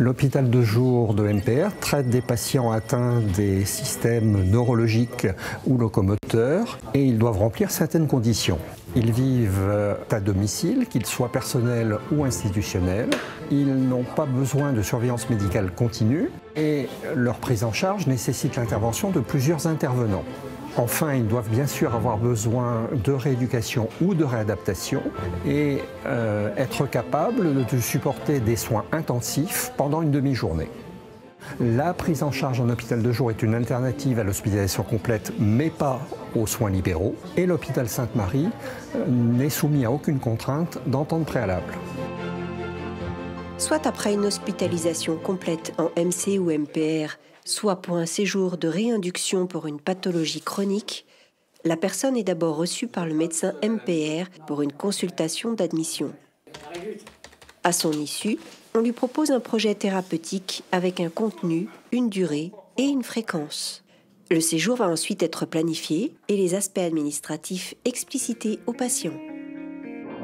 L'hôpital de jour de MPR traite des patients atteints des systèmes neurologiques ou locomoteurs et ils doivent remplir certaines conditions. Ils vivent à domicile, qu'ils soient personnels ou institutionnels. Ils n'ont pas besoin de surveillance médicale continue et leur prise en charge nécessite l'intervention de plusieurs intervenants. Enfin, ils doivent bien sûr avoir besoin de rééducation ou de réadaptation et être capables de supporter des soins intensifs pendant une demi-journée. La prise en charge en hôpital de jour est une alternative à l'hospitalisation complète, mais pas aux soins libéraux. Et l'hôpital Sainte-Marie n'est soumis à aucune contrainte d'entente préalable. Soit après une hospitalisation complète en MC ou MPR, soit pour un séjour de réinduction pour une pathologie chronique, la personne est d'abord reçue par le médecin MPR pour une consultation d'admission. À son issue, on lui propose un projet thérapeutique avec un contenu, une durée et une fréquence. Le séjour va ensuite être planifié et les aspects administratifs explicités aux patients.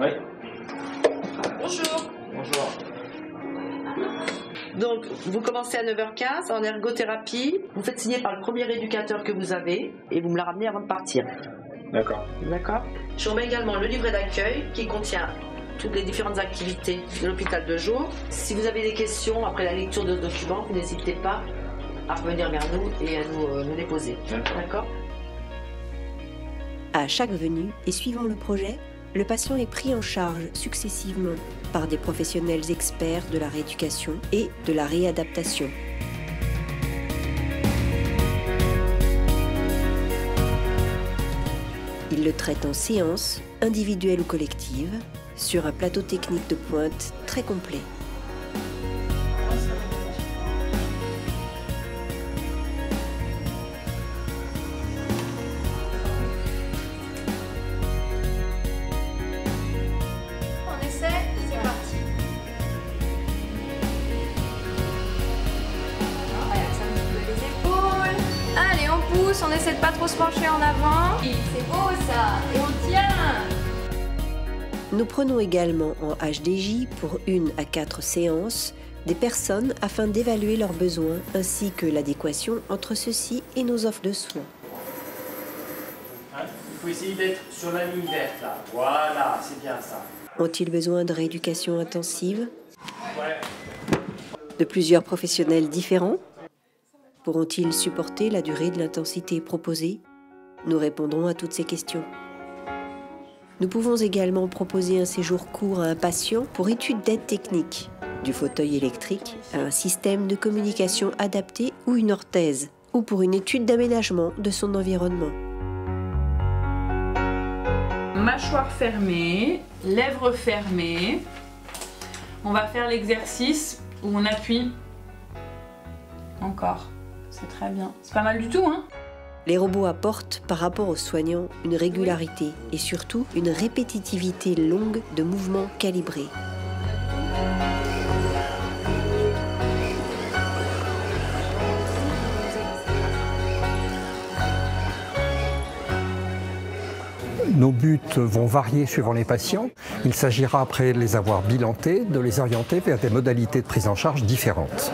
Oui. Bonjour. Bonjour. Donc, vous commencez à 9h15 en ergothérapie. Vous faites signer par le premier éducateur que vous avez et vous me la ramenez avant de partir. D'accord. D'accord. Je vous remets également le livret d'accueil qui contient toutes les différentes activités de l'hôpital de jour. Si vous avez des questions après la lecture de ce document, vous n'hésitez pas à revenir vers nous et à nous les poser. D'accord. À chaque venue et suivant le projet, le patient est pris en charge successivement par des professionnels experts de la rééducation et de la réadaptation. Ils le traitent en séance, individuelle ou collective, sur un plateau technique de pointe très complet. On essaie, c'est parti. Allez, ça un petit peu les épaules. Allez, on pousse, on essaie de pas trop se pencher en avant. C'est beau ça, et on tient. Nous prenons également en HDJ pour 1 à 4 séances des personnes afin d'évaluer leurs besoins ainsi que l'adéquation entre ceux-ci et nos offres de soins. Il faut essayer d'être sur la ligne verte là. Voilà, c'est bien ça. Ont-ils besoin de rééducation intensive? Ouais. De plusieurs professionnels différents? Pourront-ils supporter la durée de l'intensité proposée? Nous répondrons à toutes ces questions. Nous pouvons également proposer un séjour court à un patient pour étude d'aide technique, du fauteuil électrique à un système de communication adapté ou une orthèse, ou pour une étude d'aménagement de son environnement. Mâchoire fermée, lèvres fermées. On va faire l'exercice où on appuie. Encore, c'est très bien. C'est pas mal du tout, hein? Les robots apportent, par rapport aux soignants, une régularité et surtout une répétitivité longue de mouvements calibrés. Nos buts vont varier suivant les patients. Il s'agira, après les avoir bilantés, de les orienter vers des modalités de prise en charge différentes.